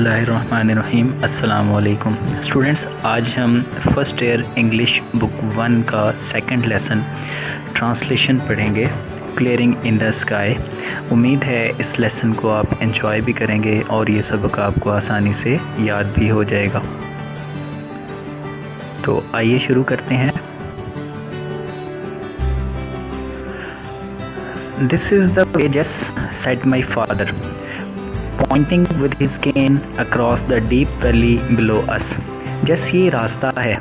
बिस्मिल्लाहिर्रहमानिर्रहीम। अस्सलाम वालेकुम स्टूडेंट्स, आज हम फर्स्ट ईयर इंग्लिश बुक 1 का सेकंड लेसन ट्रांसलेशन पढ़ेंगे, क्लियरिंग इन द स्काई। उम्मीद है इस लेसन को आप एंजॉय भी करेंगे और ये सबक आपको आसानी से याद भी हो जाएगा। तो आइए शुरू करते हैं। This is the wages, said my father, pointing with his cane across the deep valley below us. जैसे ये रास्ता है,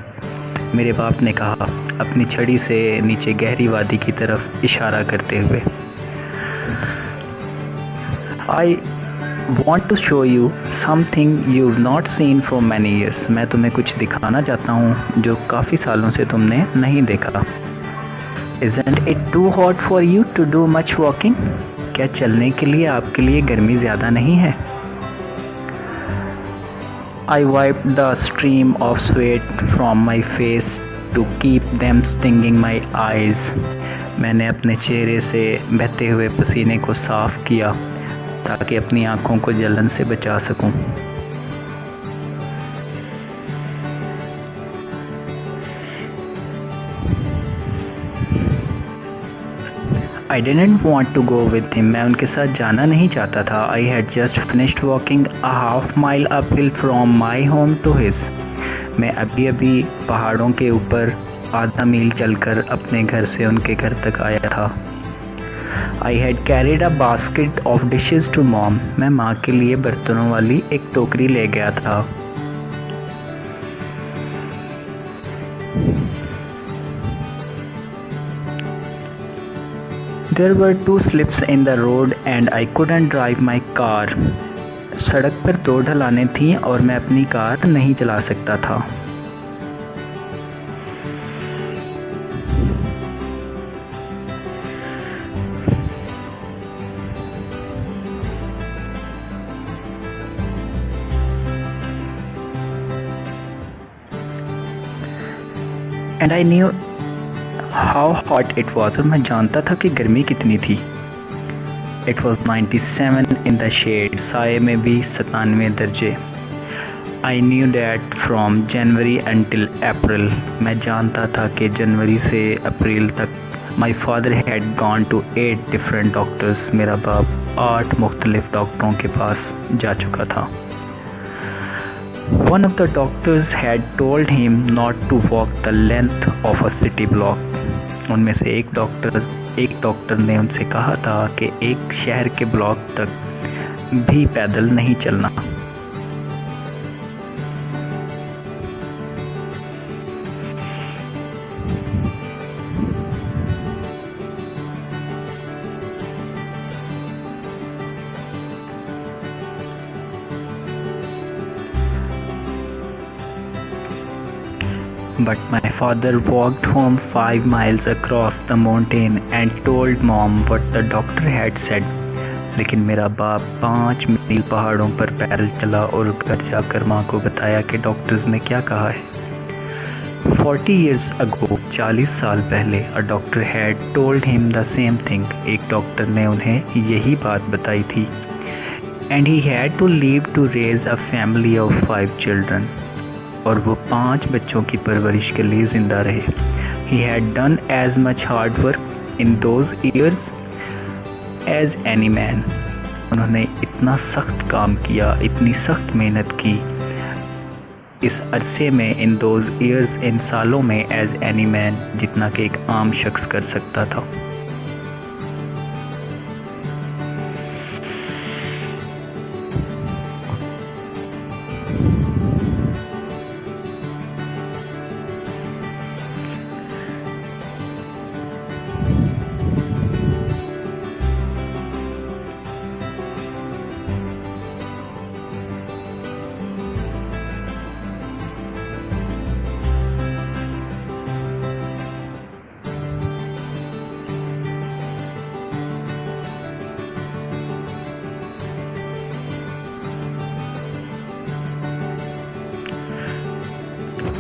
मेरे बाप ने कहा अपनी छड़ी से नीचे गहरी वादी की तरफ इशारा करते हुए। I want to show you something you've not seen for many years. मैं तुम्हें कुछ दिखाना चाहता हूँ जो काफ़ी सालों से तुमने नहीं देखा। Isn't it too hot for you to do much walking? क्या चलने के लिए आपके लिए गर्मी ज़्यादा नहीं है? I wiped the stream of sweat from my face to keep them stinging my eyes. मैंने अपने चेहरे से बहते हुए पसीने को साफ़ किया ताकि अपनी आँखों को जलन से बचा सकूं। I didn't want to go with him. मैं उनके साथ जाना नहीं चाहता था। I had just finished walking a half mile uphill from my home to his. मैं अभी पहाड़ों के ऊपर आधा मील चलकर अपने घर से उनके घर तक आया था। I had carried a basket of dishes to mom. मैं माँ के लिए बर्तनों वाली एक टोकरी ले गया था। There were 2 slips in the road and I couldn't drive my car. सड़क पर 2 ढलानें थीं और मैं अपनी कार नहीं चला सकता था। And I knew how hot it was. और मैं जानता था कि गर्मी कितनी थी। It was 97 in the shade. साए में भी 97 दर्जे। I knew that from January until April. मैं जानता था कि जनवरी से अप्रैल तक my father had gone to 8 different doctors. मेरा बाप 8 मुख्तलिफ डॉक्टरों के पास जा चुका था। One of the doctors had told him not to walk the length of a city block. उनमें से एक डॉक्टर ने उनसे कहा था कि एक शहर के ब्लॉक तक भी पैदल नहीं चलना। But my father walked home 5 miles across the mountain and told mom what the doctor had said. लेकिन मेरा बाप 5 मील पहाड़ों पर पैदल चला और घर जाकर माँ को बताया कि डॉक्टर्स ने क्या कहा है। 40 years ago, 40 साल पहले, a doctor had told him the same thing. एक डॉक्टर ने उन्हें यही बात बताई थी। And he had to leave to raise a family of 5 children. और वो 5 बच्चों की परवरिश के लिए ज़िंदा रहे। He had done as much hard work in those years as any man. उन्होंने इतना सख्त काम किया, इतनी सख्त मेहनत की इस अरसे में, in those years, इन सालों में, as any man, जितना कि एक आम शख्स कर सकता था।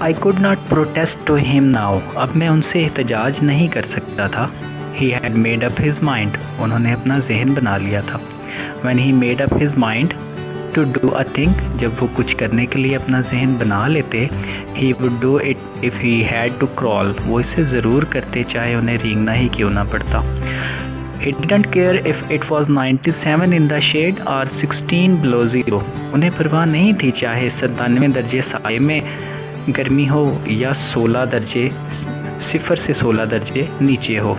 I could not protest to him now. अब मैं उनसे एहतजाज नहीं कर सकता था। He had made up his mind. उन्होंने अपना जहन बना लिया था। When he made up his mind, to do a thing, जब वो कुछ करने के लिए अपना जहन बना लेते, he would do it if he had to crawl, वो इसे ज़रूर करते चाहे उन्हें रेंगना ही क्यों ना पड़ता। He didn't care if it was 97 in the shade or 16 below zero, उन्हें परवाह नहीं थी चाहे 97 दर्जे साए में गर्मी हो या 0 से 16 दर्जे नीचे हो।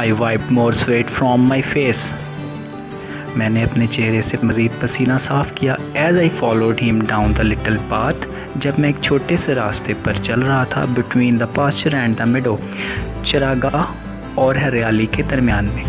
I wiped more sweat from my face, मैंने अपने चेहरे से मज़ीद पसीना साफ़ किया। As I followed him down the little path, जब मैं एक छोटे से रास्ते पर चल रहा था, between the pasture and the meadow, चरागाह और हरियाली के दरमियान में।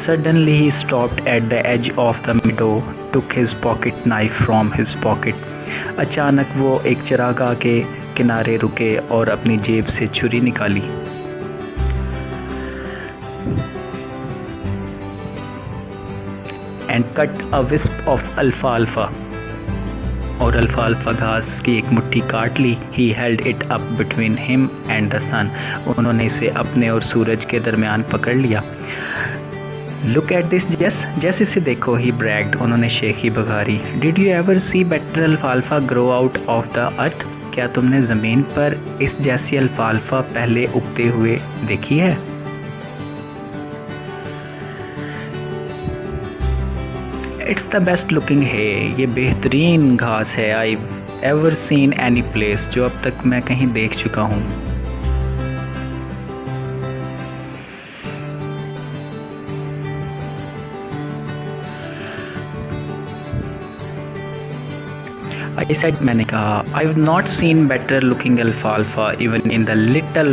Suddenly he stopped at the edge of the meadow, took his pocket knife from his pocket. अचानक वो एक चरागाह के किनारे रुके और अपनी जेब से छुरी निकाली। And cut a wisp of alfalfa, और अल्फाल्फा घास की एक मुट्ठी काट ली। He held it up between him and the sun, उन्होंने इसे अपने और सूरज के दरमियान पकड़ लिया। Look at this, Jess, इसे देखो, he bragged, उन्होंने शेखी बघारी। Did you ever see better alfalfa grow out of the earth? क्या तुमने ज़मीन पर इस जैसी अल्फाल्फा पहले उगते हुए देखी है? It's the best looking hay, ये बेहतरीन घास है I've ever seen any place, जो अब तक मैं कहीं देख चुका हूँ। I said, मैंने कहा, I've not seen better looking alfalfa even in the little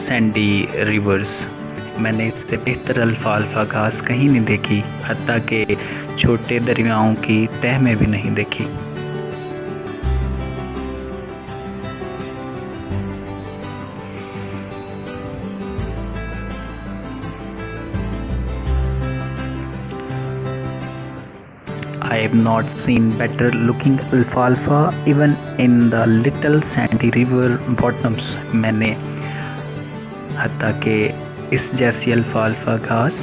sandy rivers. मैंने इससे बेहतर अल्फाल्फा घास कहीं नहीं देखी, हत्ता के छोटे दरियाओं की तह में भी नहीं देखी। I have not seen better looking alfalfa even in the little sandy river bottoms. मैंने हत्ता के इस जैसी अल्फाल्फा घास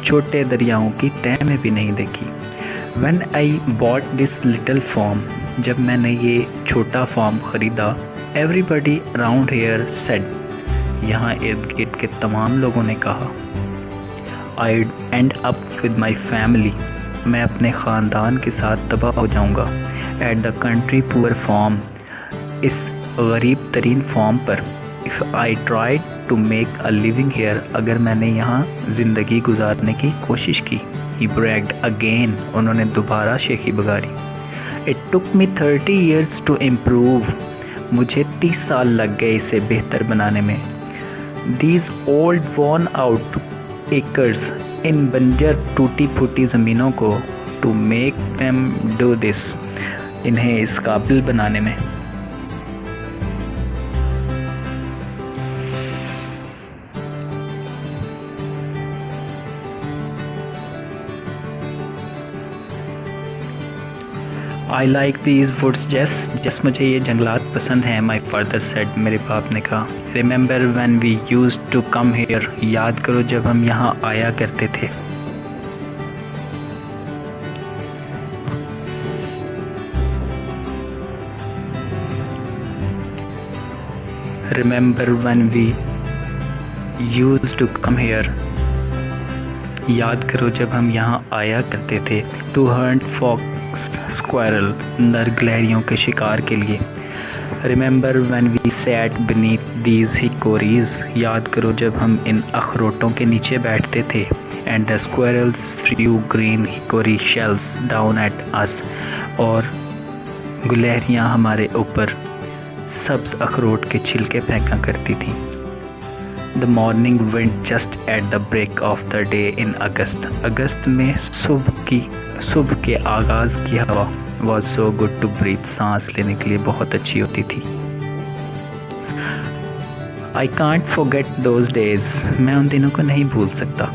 छोटे दरियाओं की तह में भी नहीं देखी। When I bought this little farm, जब मैंने ये छोटा फार्म ख़रीदा, everybody around here said, यहाँ इर्द गिर्द के तमाम लोगों ने कहा, I'd end up with my family, मैं अपने ख़ानदान के साथ तबाह हो जाऊंगा। At the country poor farm, इस गरीब तरीन फार्म पर। If I tried to make a living here, अगर मैंने यहाँ ज़िंदगी गुजारने की कोशिश की। ही ब्रैग्ड अगेन, उन्होंने दोबारा शेखी बघारी। It took me 30 years to improve, मुझे 30 साल लग गए इसे बेहतर बनाने में। These old worn out acres, इन बंजर टूटी फूटी ज़मीनों को, to make them do this, इन्हें इस काबिल बनाने में। I like these woods, Jess, मुझे ये जंगलात पसंद हैं। My father said, मेरे बाप ने कहा। Remember when we used to come here, याद करो जब हम यहाँ आया करते थे। Remember when we used to come here, याद करो जब हम यहाँ आया करते थे। To hunt fox, स्क्वायरल, नर गिलहरियों के शिकार के लिए। Remember when we sat beneath these hickories, याद करो जब हम इन अखरोटों के नीचे बैठते थे। And the squirrels threw green hickory shells down at us, और गिलहरियाँ हमारे ऊपर सब्ज अखरोट के छिलके फेंका करती थीं। The morning wind just at the break of the day in August, अगस्त में सुबह के आगाज़ की हवा was so good to breathe, सांस लेने के लिए बहुत अच्छी होती थी। I can't forget those days, मैं उन दिनों को नहीं भूल सकता।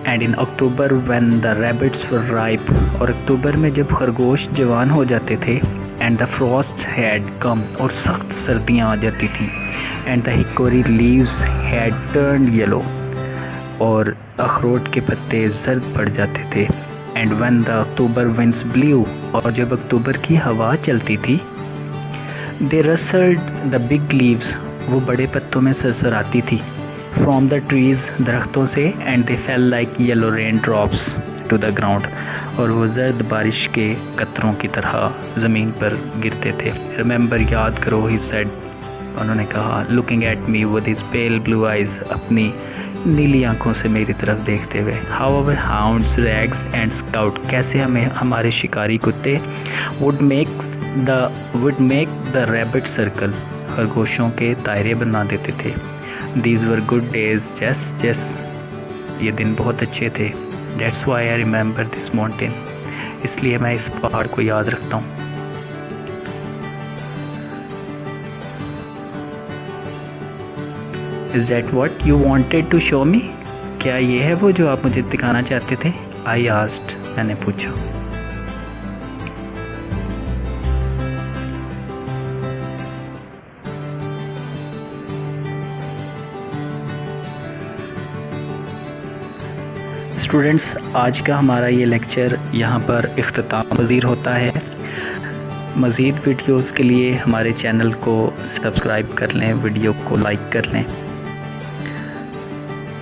And in October when the rabbits were ripe, और अक्टूबर में जब खरगोश जवान हो जाते थे, and the Frost had come, और सख्त सर्दियाँ आ जाती थी, and the hickory leaves had turned yellow, और अखरोट के पत्ते जर्द पड़ जाते थे, and when the October winds blue, और जब अक्टूबर की हवा चलती थी, दे रसल्ड द बिग लीव्स, वो बड़े पत्तों में सरसराती थी, फ्रॉम द ट्रीज, दरख्तों से, and they fell like yellow rain drops to the ground, और वो जर्द बारिश के कतरों की तरह ज़मीन पर गिरते थे। रिमेंबर, याद करो, ही सेड, उन्होंने कहा, looking at me with his pale blue eyes, अपनी नीली आंखों से मेरी तरफ देखते हुए। How our hounds, rags and scout, कैसे हमें हमारे शिकारी कुत्ते would make the rabbit circle, खरगोशों के दायरे बना देते थे। दीज वर गुड डेज जस, ये दिन बहुत अच्छे थे। That's why I remember this mountain, इसलिए मैं इस पहाड़ को याद रखता हूँ। Is that what you wanted to show me, क्या ये है वो जो आप मुझे दिखाना चाहते थे? आई आस्क्ड, मैंने पूछा। स्टूडेंट्स, आज का हमारा ये लेक्चर यहाँ पर इख्तिताम पज़ीर होता है। मज़ीद वीडियोस के लिए हमारे चैनल को सब्सक्राइब कर लें, वीडियो को लाइक कर लें।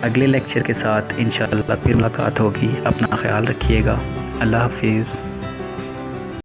अगले लेक्चर के साथ इंशाअल्लाह फिर मुलाकात होगी। अपना ख्याल रखिएगा। अल्लाह हाफिज़।